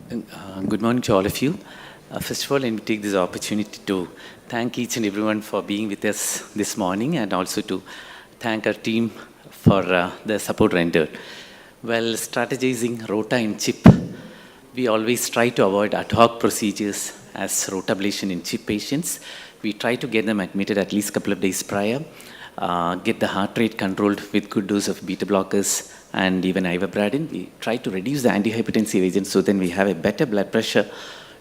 Good morning to all of you. First of all, let me take this opportunity to thank each and everyone for being with us this morning and also to thank our team for the support rendered. Well, strategizing Rota in chip, we always try to avoid ad hoc procedures as rotablation in chip patients. We try to get them admitted at least a couple of days prior, get the heart rate controlled with good dose of beta blockers and even ivabradine. We try to reduce the antihypertensive agents so then we have a better blood pressure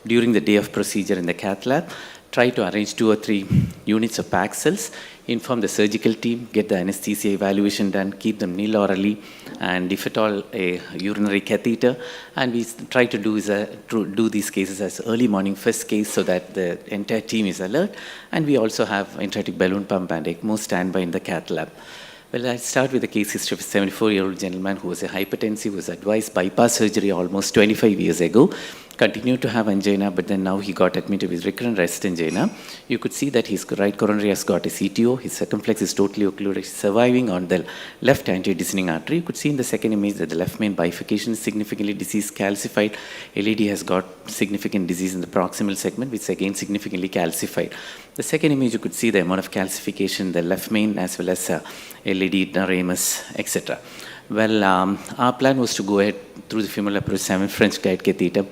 during the day of procedure in the cath lab. Try to arrange 2 or 3 units of packed cells, inform the surgical team, get the anesthesia evaluation done, keep them nil orally, and if at all a urinary catheter. And we try to do these cases as early morning first case so that the entire team is alert. And we also have intratic balloon pump and ECMO standby in the cath lab. Well, I'll start with the case history of a 74-year-old gentleman who was a hypertensive, was advised bypass surgery almost 25 years ago, continued to have angina, but then now he got admitted with recurrent rest angina. You could see that his right coronary has got a CTO, his circumflex is totally occluded, he's surviving on the left angiodescending artery. You could see in the second image that the left main bifurcation is significantly disease calcified. LED has got significant disease in the proximal segment, which is again significantly calcified. The second image, you could see the amount of calcification, the left main as well as LED, ramus, etc. Well, our plan was to go ahead through the femoral approach 7 French guide catheter.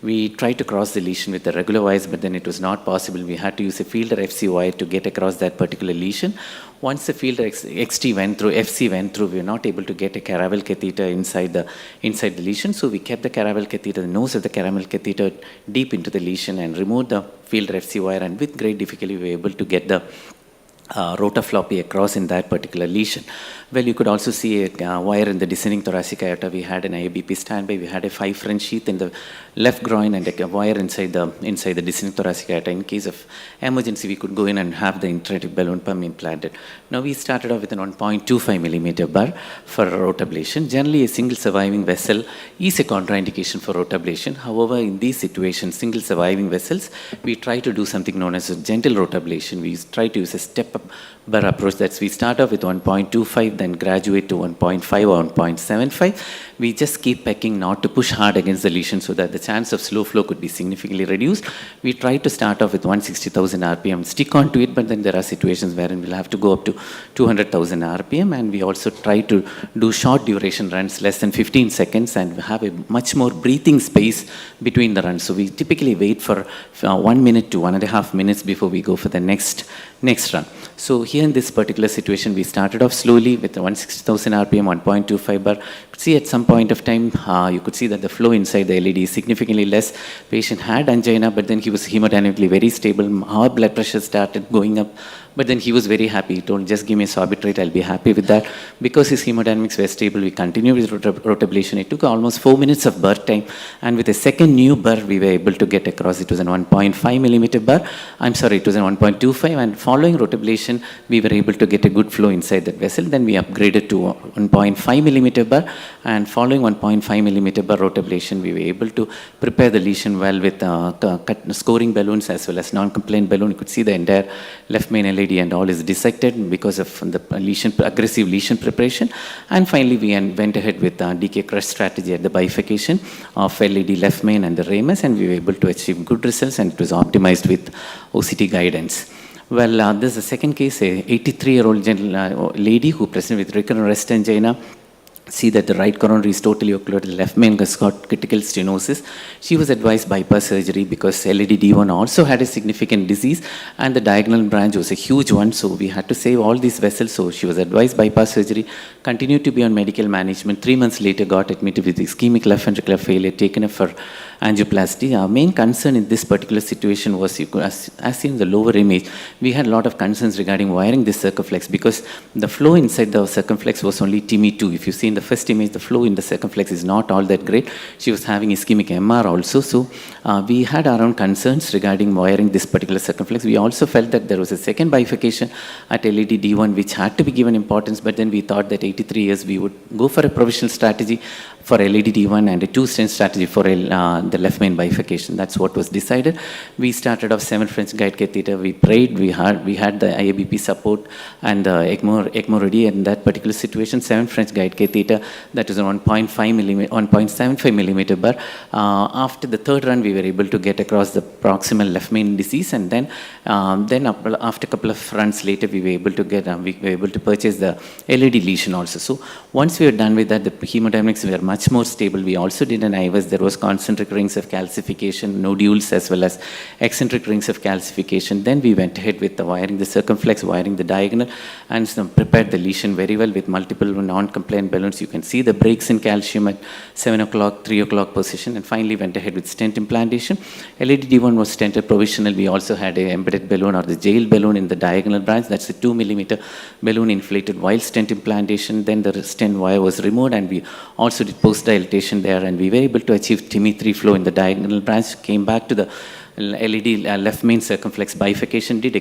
We tried to cross the lesion with the regular wires, but then it was not possible. We had to use a fielder FC wire to get across that particular lesion. Once the fielder XT went through, FC went through, we were not able to get a caravel catheter inside the lesion. So we kept the caravel catheter, the nose of the caravel catheter deep into the lesion and removed the fielder FC wire. And with great difficulty, we were able to get the rotafloppy across in that particular lesion. Well, you could also see a wire in the descending thoracic aorta. We had an IABP standby. We had a 5 French sheath in the left groin and a wire inside the descending thoracic aorta. In case of emergency, we could go in and have the intratic balloon pump implanted. Now, we started off with an 1.25 millimeter bar for rotablation. Generally, a single surviving vessel is a contraindication for rotablation. However, in these situations, single surviving vessels, we try to do something known as a gentle rotablation. We try to use a step-up bar approach. That's we start off with 1.25, then graduate to 1.5 or 1.75. We just keep pecking not to push hard against the lesion so that the chance of slow flow could be significantly reduced. We try to start off with 160,000 RPM, stick on to it, but then there are situations wherein we'll have to go up to 200,000 RPM, and we also try to do short duration runs, less than 15 seconds, and have a much more breathing space between the runs. So we typically wait for 1 minute to 1.5 minutes before we go for the next run. So here in this particular situation, we started off slowly with 160,000 RPM, 1.25 bar. See at some point of time, you could see that the flow inside the LED is significantly less. Patient had angina, but then he was hemodynamically very stable. Our blood pressure started going up, but then he was very happy. He told, just give me a sorbitrate, I'll be happy with that. Because his hemodynamics were stable, we continued with rotablation. It took almost 4 minutes of burr time, and with a second new burr, we were able to get across. It was an 1.5 millimeter burr. I'm sorry, it was an 1.25, and following rotablation, we were able to get a good flow inside that vessel. Then we upgraded to 1.5 millimeter burr, and following 1.5 millimeter burr rotablation, we were able to prepare the lesion well with scoring balloons as well as non-compliant balloon. You could see the entire left main LED and all is dissected because of the aggressive lesion preparation. And finally, we went ahead with DK crush strategy at the bifurcation of LED left main and the ramus, and we were able to achieve good results, and it was optimized with OCT guidance. Well, this is the second case, a 83-year-old lady who presented with recurrent rest angina. See that the right coronary is totally occluded, the left main has got critical stenosis. She was advised bypass surgery because LED-D1 also had a significant disease, and the diagonal branch was a huge one, so we had to save all these vessels. So she was advised bypass surgery, continued to be on medical management. 3 months later, got admitted with ischemic left ventricular failure, taken up for angioplasty. Our main concern in this particular situation was, as seen in the lower image, we had a lot of concerns regarding wiring this circumflex because the flow inside the circumflex was only TIMI2. If you see in the first image, the flow in the circumflex is not all that great. She was having ischemic MR also. So we had our own concerns regarding wiring this particular circumflex. We also felt that there was a second bifurcation at LED-D1 which had to be given importance, but then we thought that 83 years we would go for a provisional strategy. for LAD-D1 and a 2-stent strategy for the left main bifurcation. That's what was decided. We started off 7 French guide catheter. We prayed. We had the IABP support and the ECMO ready in that particular situation. 7 French guide catheter, that is 1.75 millimeter bar. After the third run, we were able to get across the proximal left main disease, and then after a couple of runs later, we were able to purchase the LAD lesion also. So once we were done with that, the hemodynamics were much more stable. We also did an IVAS. There was concentric rings of calcification, nodules, as well as eccentric rings of calcification. Then we went ahead with the wiring the circumflex, wiring the diagonal, and prepared the lesion very well with multiple non-compliant balloons. You can see the breaks in calcium at 7 o'clock, 3 o'clock position, and finally went ahead with stent implantation. LAD-D1 was stented provisional. We also had a embedded balloon or the jail balloon in the diagonal branch. That's a 2 millimeter balloon inflated while stent implantation. Then the stent wire was removed, and we also did post-dilatation there, and we were able to achieve TIMI-3 flow in the diagonal branch. Came back to the LAD left main circumflex bifurcation, we did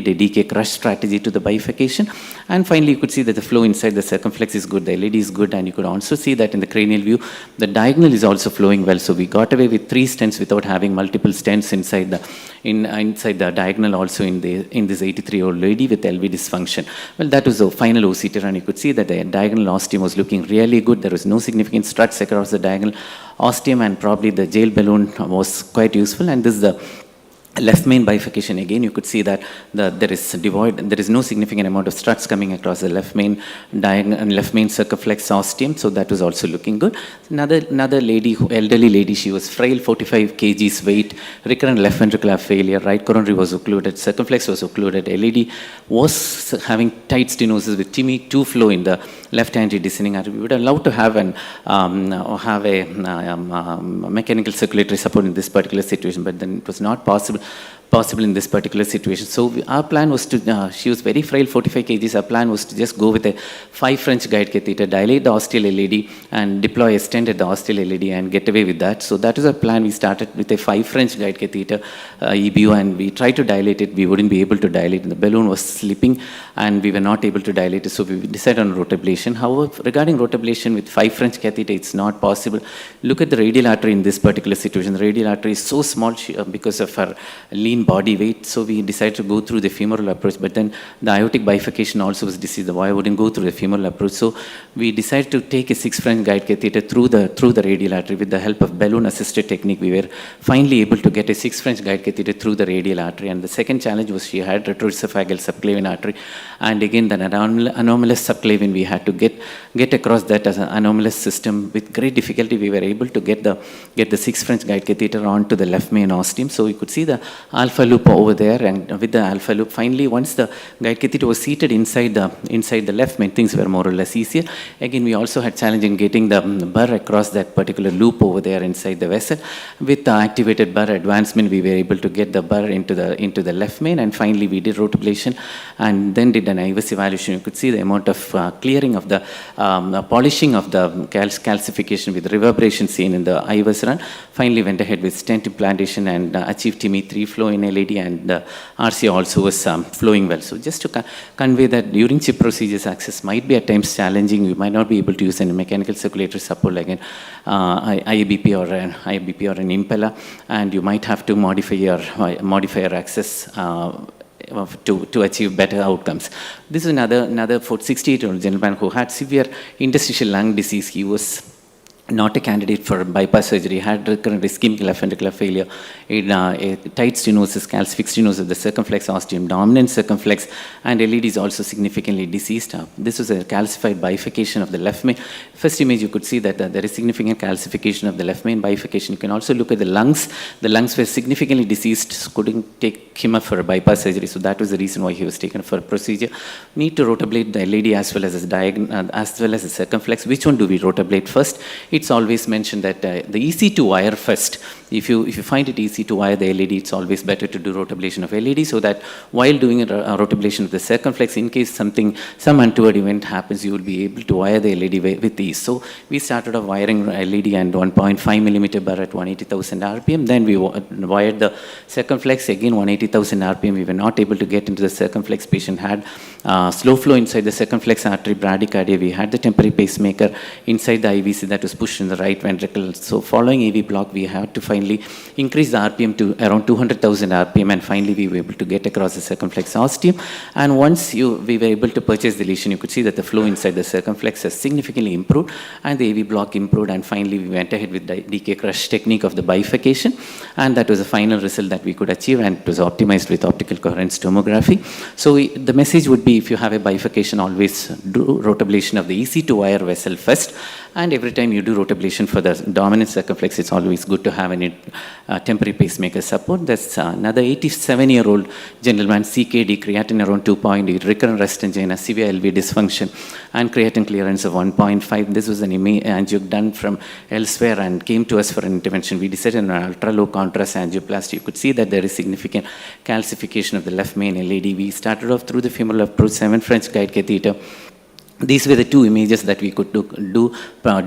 a DK crush strategy to the bifurcation, and finally you could see that the flow inside the circumflex is good, the LAD is good, and you could also see that in the cranial view, the diagonal is also flowing well. So we got away with 3 stents without having multiple stents inside the diagonal also in this 83-year-old lady with LV dysfunction. Well, that was the final OCT, and you could see that the diagonal ostium was looking really good. There was no significant struts across the diagonal ostium, and probably the jail balloon was quite useful. And this is the left main bifurcation. Again, you could see that there is no significant amount of struts coming across the left main diagonal and left main circumflex ostium, so that was also looking good. Another lady, elderly lady, she was frail, 45 kgs weight, recurrent left ventricular failure, right coronary was occluded, circumflex was occluded, LAD was having tight stenosis with TIMI-2 flow in the left antidescending artery. We would have loved to have a mechanical circulatory support in this particular situation, but then it was not possible in this particular situation. So our plan was to, she was very frail, 45 kgs, our plan was to just go with a 5 French guide catheter, dilate the ostial LAD and deploy a stent at the ostial LAD and get away with that. So that is our plan. We started with a 5 French guide catheter EBU, and we tried to dilate it. We wouldn't be able to dilate it. The balloon was slipping and we were not able to dilate it, so we decided on rotablation. However, regarding rotablation with 5 French catheter, it's not possible. Look at the radial artery in this particular situation. The radial artery is so small because of her lean body weight, so we decided to go through the femoral approach, but then the aortic bifurcation also was diseased. The wire wouldn't go through the femoral approach, so we decided to take a 6 French guide catheter through the radial artery. With the help of balloon assisted technique, we were finally able to get a 6 French guide catheter through the radial artery. And the second challenge was she had retroesophageal subclavian artery, and again the anomalous subclavian, we had to get across that as an anomalous system. With great difficulty, we were able to get the 6 French guide catheter onto the left main ostium. So you could see the alpha loop over there, and with the alpha loop, finally once the guide catheter was seated inside the left main, things were more or less easier. Again, we also had challenge in getting the burr across that particular loop over there inside the vessel. With the activated burr advancement, we were able to get the burr into the left main, and finally we did rotablation and then did an IVAS evaluation. You could see the amount of clearing of the polishing of the calcification with reverberation seen in the IVAS run. Finally went ahead with stent implantation and achieved TIMI-3 flow in LAD, and RC also was flowing well. So just to convey that during chip procedures, access might be at times challenging. You might not be able to use any mechanical circulatory support like an IABP or an impeller, and you might have to modify your access to achieve better outcomes. This is another 68-year-old gentleman who had severe interstitial lung disease. He was not a candidate for bypass surgery, had recurrent ischemic left ventricular failure, a tight stenosis, calcific stenosis of the circumflex ostium, dominant circumflex, and LAD is also significantly diseased. This was a calcified bifurcation of the left main. First image, you could see that there is significant calcification of the left main bifurcation. You can also look at the lungs. The lungs were significantly diseased, couldn't take him up for a bypass surgery, so that was the reason why he was taken for a procedure. Need to rotablate the LAD as well as the circumflex. Which one do we rotablate first? it's always mentioned that the easy to wire first. If you find it easy to wire the LED, it's always better to do rotablation of LED, so that while doing a rotablation of the circumflex, in case some untoward event happens, you will be able to wire the LED with ease. So we started off wiring LED and 1.5 millimeter bar at 180,000 RPM. Then we wired the circumflex again 180,000 RPM. We were not able to get into the circumflex. Patient had slow flow inside the circumflex artery, bradycardia. We had the temporary pacemaker inside the IVC that was pushed in the right ventricle. So following AV block, we had to finally increase the RPM to around 200,000 RPM, and finally we were able to get across the circumflex ostium. And once we were able to purchase the lesion, you could see that the flow inside the circumflex has significantly improved, and the AV block improved, and finally we went ahead with the DK crush technique of the bifurcation, and that was the final result that we could achieve, and it was optimized with optical coherence tomography. So the message would be, if you have a bifurcation, always do rotablation of the easy to wire vessel first, and every time you do rotablation for the dominant circumflex, it's always good to have a temporary pacemaker support. That's another 87-year-old gentleman, CKD, creatinine around 2.8, recurrent rest angina, severe LV dysfunction, and creatinine clearance of 1.5. This was an angio done from elsewhere and came to us for an intervention. We decided on an ultra-low contrast angioplasty. You could see that there is significant calcification of the left main LED. We started off through the femoral approach, 7 French guide catheter. These were the two images that we could do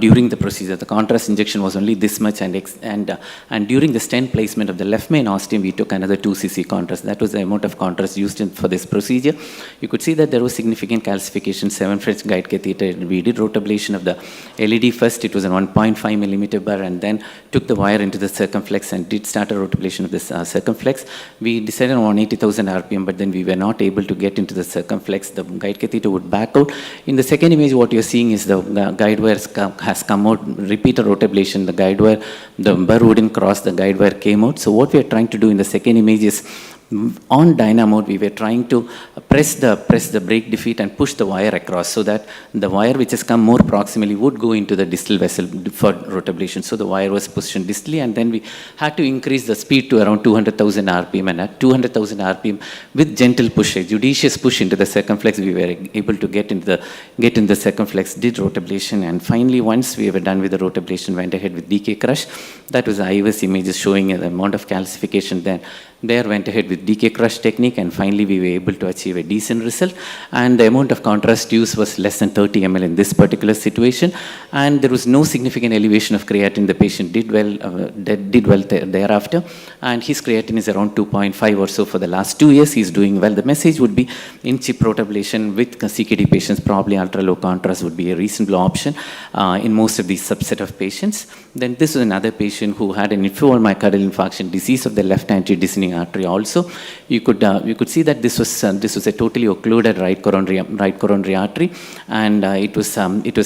during the procedure. The contrast injection was only this much, and during the stent placement of the left main ostium, we took another 2 cc contrast. That was the amount of contrast used for this procedure. You could see that there was significant calcification, 7 French guide catheter. We did rotablation of the LED first. It was a 1.5 millimeter bar, and then took the wire into the circumflex and did start a rotablation of this circumflex. We decided on 180,000 RPM, but then we were not able to get into the circumflex. The guide catheter would back out. In the second image, what you're seeing is the guide wire has come out, repeated rotablation. The guide wire, the burr wouldn't cross, the guide wire came out. So what we are trying to do in the second image is, on dyna mode, we were trying to press the brake defeat and push the wire across, so that the wire which has come more proximally would go into the distal vessel for rotablation. So the wire was positioned distally, and then we had to increase the speed to around 200,000 RPM, and at 200,000 RPM with gentle push, a judicious push into the circumflex, we were able to get in the circumflex, did rotablation, and finally once we were done with the rotablation, went ahead with DK crush. That was the IVS images showing the amount of calcification there. Went ahead with DK crush technique, and finally we were able to achieve a decent result. And the amount of contrast used was less than 30 ml in this particular situation, and there was no significant elevation of creatinine. The patient did well thereafter, and his creatinine is around 2.5 or so for the last 2 years. He's doing well. The message would be, in chip rotablation with CKD patients, probably ultra low contrast would be a reasonable option in most of these subset of patients. Then this is another patient who had an inferior myocardial infarction, disease of the left anterior artery also. You could see that this was a totally occluded right coronary artery, and it was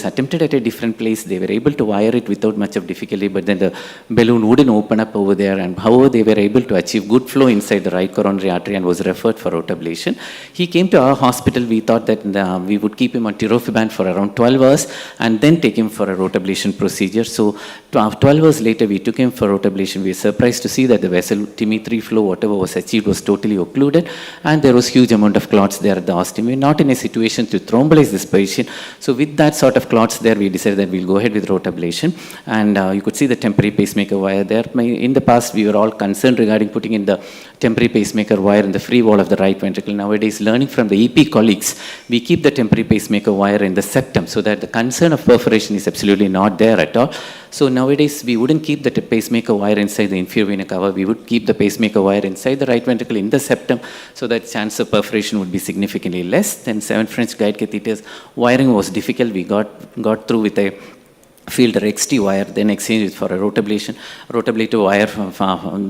attempted at a different place. They were able to wire it without much of difficulty, but then the balloon wouldn't open up over there, and however they were able to achieve good flow inside the right coronary artery, and was referred for rotablation. He came to our hospital. We thought that we would keep him on tirofiban for around 12 hours and then take him for a rotablation procedure. So 12 hours later, we took him for rotablation. We were surprised to see that the vessel TIMI3 flow, whatever was achieved, was totally occluded, and there was huge amount of clots there at the ostium. We're not in a situation to thrombolize this patient. So with that sort of clots there, we decided that we'll go ahead with rotablation. And you could see the temporary pacemaker wire there. In the past, we were all concerned regarding putting in the temporary pacemaker wire in the free wall of the right ventricle. Nowadays, learning from the EP colleagues, we keep the temporary pacemaker wire in the septum, so that the concern of perforation is absolutely not there at all. So nowadays, we wouldn't keep the pacemaker wire inside the inferior vena cava. We would keep the pacemaker wire inside the right ventricle in the septum, so that chance of perforation would be significantly less. Then 7 French guide catheters. Wiring was difficult. We got through with a filter XT wire, then exchanged for a rotablator wire.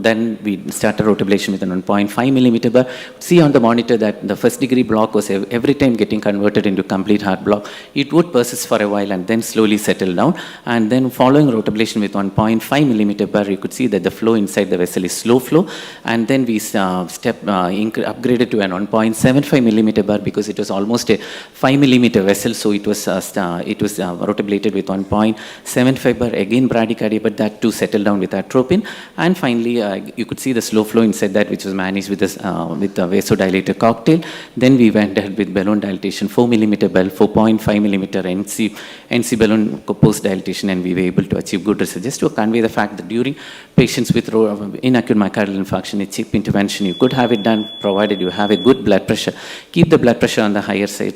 Then we started rotablation with a 1.5 millimeter bar. See on the monitor that the first degree block was every time getting converted into complete heart block. It would persist for a while and then slowly settle down. And then following rotablation with 1.5 millimeter bar, you could see that the flow inside the vessel is slow flow. And then we upgraded to an 1.75 millimeter bar because it was almost a 5 millimeter vessel. So it was rotablated with 1.75 75 bar, again bradycardia, but that too settled down with atropine. And finally, you could see the slow flow inside that, which was managed with this with the vasodilator cocktail. Then we went ahead with balloon dilatation, 4 millimeter bell, 4.5 millimeter NC balloon post dilatation, and we were able to achieve good results. Just to convey the fact that during patients with inacute myocardial infarction, a chip intervention, you could have it done provided you have a good blood pressure. Keep the blood pressure on the higher side.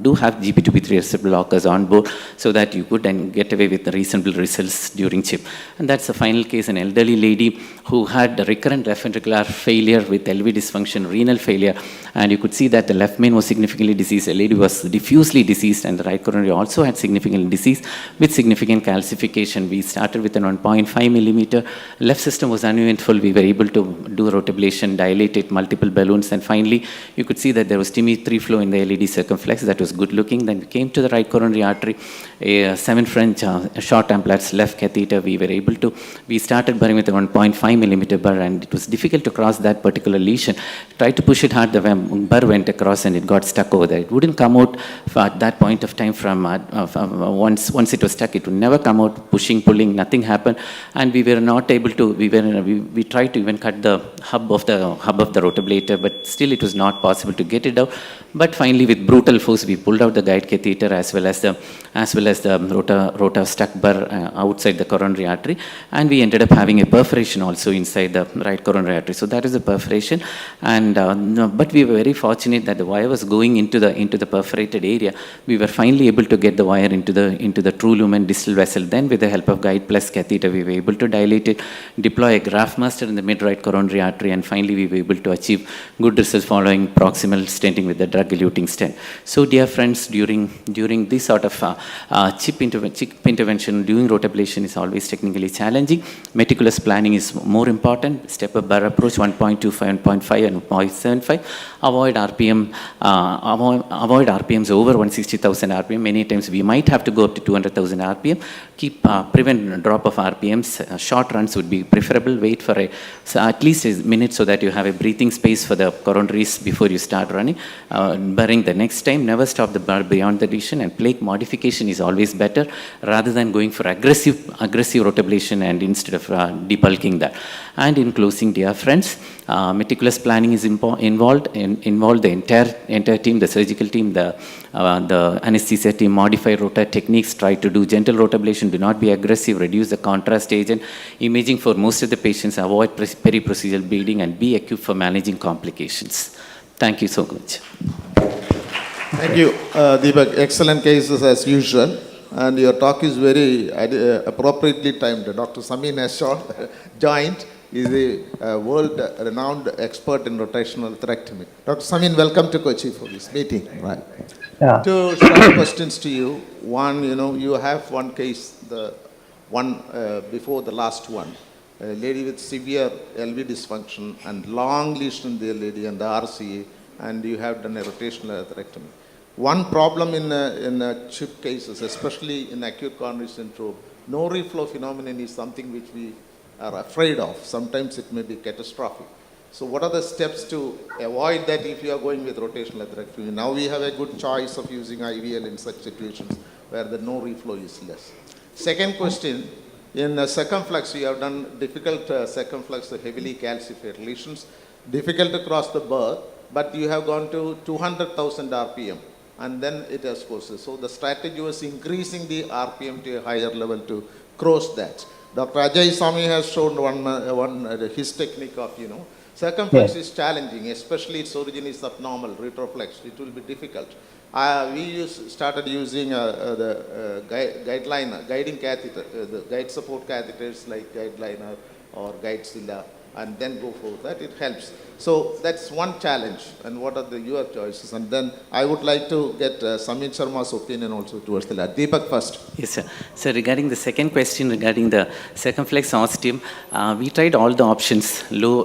Do have GP2B3 receptor blockers on board so that you could then get away with the reasonable results during chip. And that's the final case, an elderly lady who had recurrent left ventricular failure with LV dysfunction, renal failure, and you could see that the left main was significantly diseased. The lady was diffusely diseased, and the right coronary also had significant disease with significant calcification. We started with an 1.5 millimeter. Left system was uneventful. We were able to do rotablation, dilate it, multiple balloons, and finally you could see that there was TIMI3 flow in the LED circumflex. That was good looking. Then we came to the right coronary artery, a 7 French short amplats left catheter. We started burring with a 1.5 millimeter burr, and it was difficult to cross that particular lesion. Tried to push it hard, the burr went across and it got stuck over there. It wouldn't come out at that point of time from once it was stuck. It would never come out, pushing, pulling, nothing happened, and we were not able to. We tried to even cut the hub of the rotablator, but still it was not possible to get it out. But finally, with brutal force, we pulled out the guide catheter as well as the rota stuck burr outside the coronary artery, and we ended up having a perforation also inside the right coronary artery. So that is a perforation, and but we were very fortunate that the wire was going into the perforated area. We were finally able to get the wire into the true lumen distal vessel. Then with the help of guide plus catheter, we were able to dilate it, deploy a graft master in the mid right coronary artery, and finally we were able to achieve good results following proximal stenting with the drug-eluting stent. So dear friends, during this sort of chip intervention, doing rotablation is always technically challenging. Meticulous planning is more important. Step-up burr approach, 1.25, 1.5 and 0.75. Avoid RPMs over 160,000 RPM. Many times we might have to go up to 200,000 RPM. Prevent drop of RPMs. Short runs would be preferable. Wait for at least a minute so that you have a breathing space for the coronaries before you start running. Burring the next time. Never stop the burr beyond the lesion, and plaque modification is always better rather than going for aggressive rotablation and instead of debulking that. And in closing, dear friends, meticulous planning is involved the entire team, the surgical team, the anesthesia team, modify rota techniques, try to do gentle rotablation, do not be aggressive, reduce the contrast agent, imaging for most of the patients, avoid peri-procedural bleeding, and be equipped for managing complications. Thank you so much. Thank you, Deepak. Excellent cases as usual, and your talk is very appropriately timed. Dr. Samin has joined. He is a world-renowned expert in rotational atherectomy. Dr. Samin, welcome to Kochi for this meeting. Right. Yeah. Two short questions to you. One, you have one case, the one before the last one, a lady with severe LV dysfunction and long lesion in the lady and the RCA, and you have done a rotational atherectomy. One problem in chip cases, especially in acute coronary syndrome, no reflow phenomenon is something which we are afraid of. Sometimes it may be catastrophic. So what are the steps to avoid that if you are going with rotational atherectomy? Now we have a good choice of using IVL in such situations where the no reflow is less. Second question, in circumflex, you have done difficult circumflex, heavily calcified lesions, difficult to cross the burr, but you have gone to 200,000 RPM. And then it has courses. So the strategy was increasing the RPM to a higher level to cross that. Dr. Ajay Swami has shown his technique of, circumflex is challenging, especially its origin is subnormal, retroflex. It will be difficult. We started using the guiding catheter, the guide support catheters like GuideLiner or GuideZilla, and then go for that. It helps. So that's one challenge. And what are your choices? And then I would like to get Samin Sharma's opinion also towards the lab. Deepak first. Yes, sir. So regarding the second question regarding the circumflex ostium, we tried all the options. Low,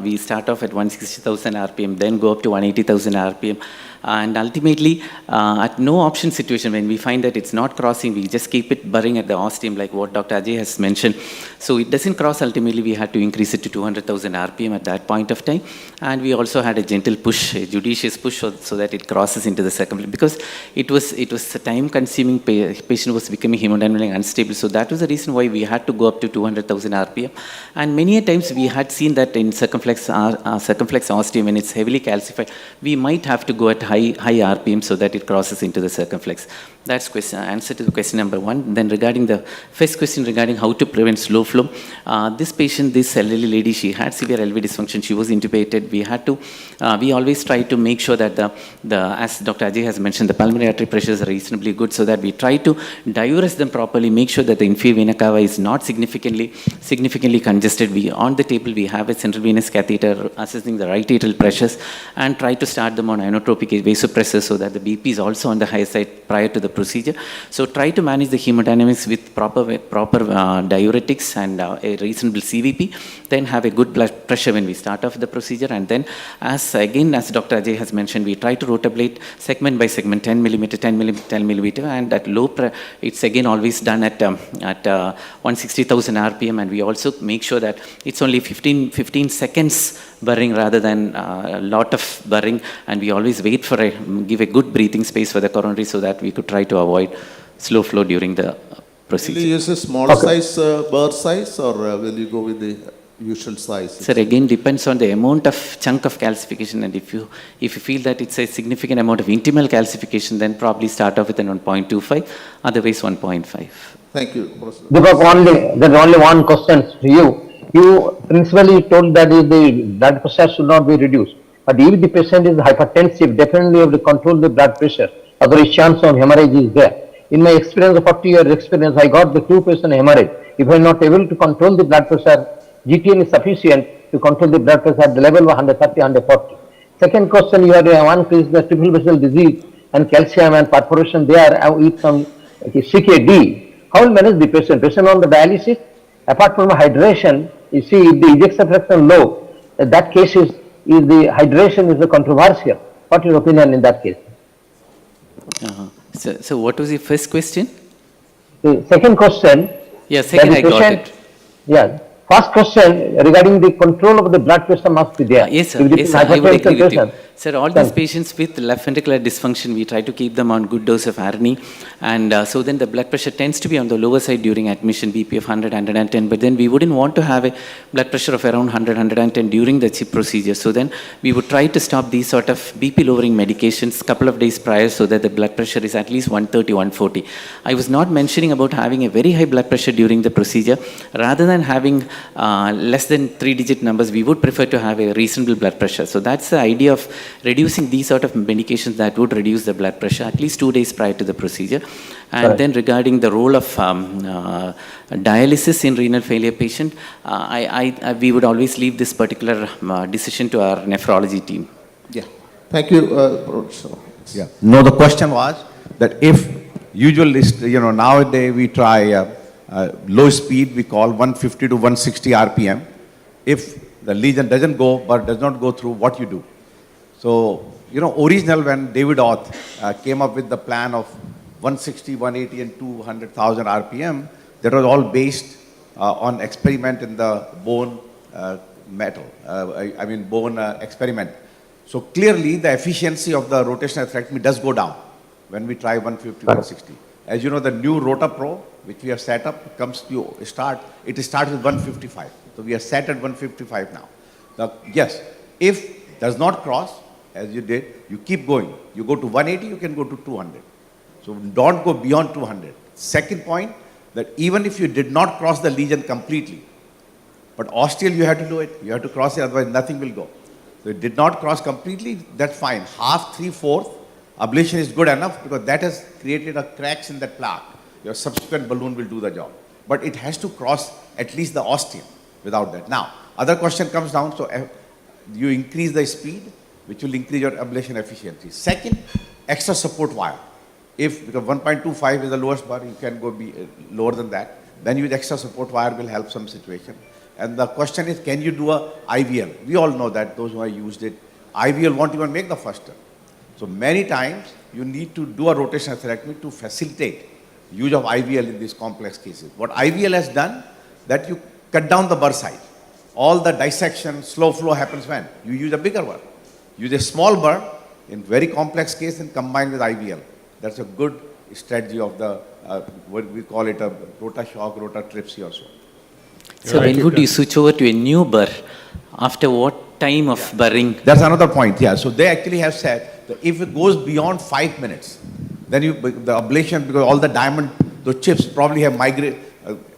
we start off at 160,000 RPM, then go up to 180,000 RPM. And ultimately, at no option situation, when we find that it's not crossing, we just keep it burring at the ostium, like what Dr. Ajay has mentioned. So it doesn't cross. Ultimately, we had to increase it to 200,000 RPM at that point of time. And we also had a gentle push, a judicious push, so that it crosses into the circumflex, because it was a time-consuming. Patient was becoming hemodynamically unstable. So that was the reason why we had to go up to 200,000 RPM. And many a times we had seen that in circumflex ostium, when it's heavily calcified, we might have to go at high RPM so that it crosses into the circumflex. That's answer to the question number one. Then regarding the first question regarding how to prevent slow flow, this patient, this elderly lady, she had severe LV dysfunction. She was intubated. We had to, we always try to make sure that as Dr. Ajay has mentioned, the pulmonary artery pressures are reasonably good, so that we try to diurese them properly, make sure that the inferior vena cava is not significantly congested. On the table, we have a central venous catheter assessing the right atrial pressures, and try to start them on inotropic vasopressors so that the BP is also on the higher side prior to the procedure. So try to manage the hemodynamics with proper diuretics and a reasonable CVP. Then have a good blood pressure when we start off the procedure. And then, as Dr. Ajay has mentioned, we try to rotablate segment by segment, 10 millimeter, 10 millimeter, 10 millimeter, and at low it's again always done at 160,000 RPM. And we also make sure that it's only 15 seconds burring rather than a lot of burring. And we always wait for give a good breathing space for the coronary so that we could try to avoid slow flow during the procedure. Will you use a small size burr size, or will you go with the usual size? Sir, again depends on the amount of chunk of calcification, and if you feel that it's a significant amount of intimal calcification, then probably start off with an 1.25, otherwise 1.5. Thank you. Deepak, there's only one question to you. You principally told that the blood pressure should not be reduced. But if the patient is hypertensive, definitely you have to control the blood pressure. Otherwise, chance of hemorrhage is there. In my experience, 40 years experience, I got the 2% hemorrhage. If I am not able to control the blood pressure, GTN is sufficient to control the blood pressure at the level of 130, 140. Second question, you had one case, the triple vessel disease and calcium and perforation there with some CKD. How will manage the patient? Patient on the dialysis? Apart from hydration, you see, if the ejection fraction low, that case is the hydration is a controversial. What is your opinion in that case? So what was your first question? The second question. Yeah, second I got it. Yeah. First question regarding the control of the blood pressure must be there. Yes, sir. Yes, sir. I would agree with you. Sir, all these patients with left ventricular dysfunction, we try to keep them on good dose of ARNI, and so then the blood pressure tends to be on the lower side during admission, BP of 100, 110, but then we wouldn't want to have a blood pressure of around 100, 110 during the CHIP procedure. So then we would try to stop these sort of BP lowering medications a couple of days prior so that the blood pressure is at least 130, 140. I was not mentioning about having a very high blood pressure during the procedure. Rather than having less than 3-digit numbers, we would prefer to have a reasonable blood pressure. So that's the idea of reducing these sort of medications that would reduce the blood pressure at least 2 days prior to the procedure. And then regarding the role of dialysis in renal failure patient, we would always leave this particular decision to our nephrology team. Yeah. Thank you, Professor. Yeah. No, the question was that if usually, nowadays we try low speed, we call 150 to 160 RPM. If the lesion doesn't go, but does not go through, what you do? So, original when David Oth came up with the plan of 160, 180 and 200,000 RPM, that was all based on experiment in the bone bone experiment. So clearly the efficiency of the rotational atherectomy does go down when we try 150, 160. As you know, the new Rota Pro, which we have set up, it starts with 155. So we are set at 155 now. Now, yes, if does not cross, as you did, you keep going. You go to 180, you can go to 200. So don't go beyond 200. Second point, that even if you did not cross the lesion completely, but ostial you have to do it, you have to cross it, otherwise nothing will go. So it did not cross completely, that's fine. Half, 3/4 ablation is good enough because that has created a cracks in that plaque. Your subsequent balloon will do the job. But it has to cross at least the ostium without that. Now, other question comes down, so you increase the speed, which will increase your ablation efficiency. Second, extra support wire. Because 1.25 is the lowest bar, you can go lower than that. Then use extra support wire will help some situation. And the question is, can you do a IVL? We all know that, those who have used it. IVL won't even make the first step. So many times you need to do a rotational atherectomy to facilitate use of IVL in these complex cases. What IVL has done, that you cut down the burr size. All the dissection, slow flow happens when? You use a bigger burr. Use a small burr in very complex case and combine with IVL. That's a good strategy of the, what we call it a rota shock, rota tripsy or so. So when would you switch over to a new burr? After what time of burring? That's another point, yeah. So they actually have said that if it goes beyond 5 minutes, then the ablation, because all the diamond, those chips probably have migrated,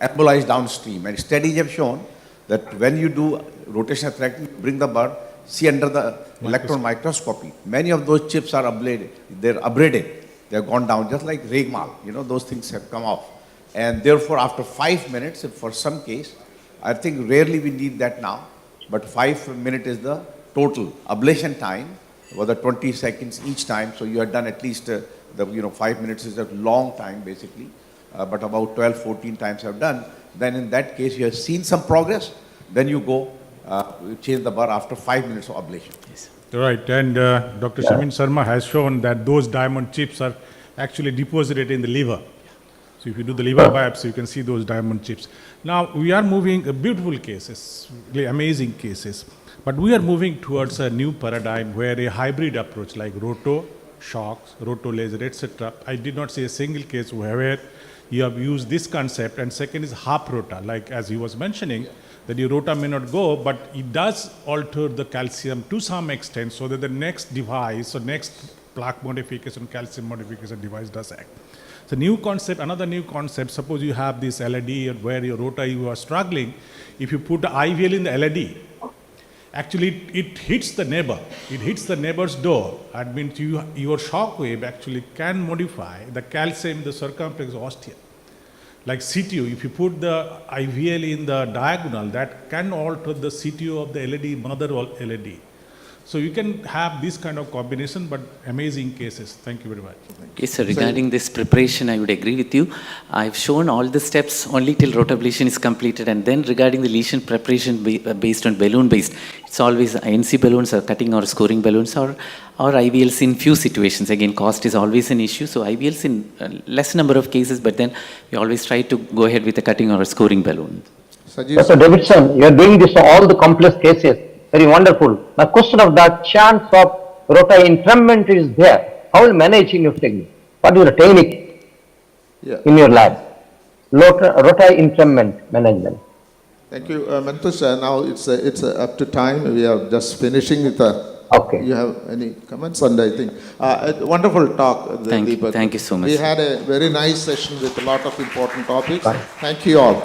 embolized downstream. And studies have shown that when you do rotational atherectomy, bring the burr, see under the electron microscopy, many of those chips are ablated, they're abraded, they've gone down, just like Regmal, those things have come off. And therefore, after 5 minutes, if for some case, I think rarely we need that now, but 5 minutes is the total ablation time, whether 20 seconds each time, so you have done at least, 5 minutes is a long time basically, but about 12, 14 times have done, then in that case you have seen some progress, then you go, you change the burr after 5 minutes of ablation. Yes. Right, and Dr. Shamin Sharma has shown that those diamond chips are actually deposited in the liver. So if you do the liver biopsy, you can see those diamond chips. Now, we are moving beautiful cases, really amazing cases, but we are moving towards a new paradigm where a hybrid approach like roto, shocks, roto laser, etc. I did not see a single case where you have used this concept, and second is half rota, like as he was mentioning, that your rota may not go, but it does alter the calcium to some extent so that the next device or next plaque modification, calcium modification device does act. So new concept, another new concept, suppose you have this LED where your rota you are struggling, if you put the IVL in the LED, actually it hits the neighbor, it hits the neighbor's door. That means your shock wave actually can modify the calcium in the circumflex ostia. Like CTO, if you put the IVL in the diagonal, that can alter the CTO of the LED, mother LED. So you can have this kind of combination, but amazing cases. Thank you very much. Yes, sir. Regarding this preparation, I would agree with you. I've shown all the steps only till rotablation is completed, and then regarding the lesion preparation based on balloon-based, it's always NC balloons or cutting or scoring balloons or IVLs in few situations. Again, cost is always an issue, so IVLs in less number of cases, but then we always try to go ahead with a cutting or a scoring balloon. Dr. Davidson, you are doing this for all the complex cases. Very wonderful. My question of that chance of rota entrapment is there. How will you manage in your technique? What is your technique in your lab? Rota entrapment management. Thank you, Mantusha. Now it's up to time. We are just finishing with Okay. You have any comments on that? I think a wonderful talk, Deepak. Thank you so much. We had a very nice session with a lot of important topics. Thank you all.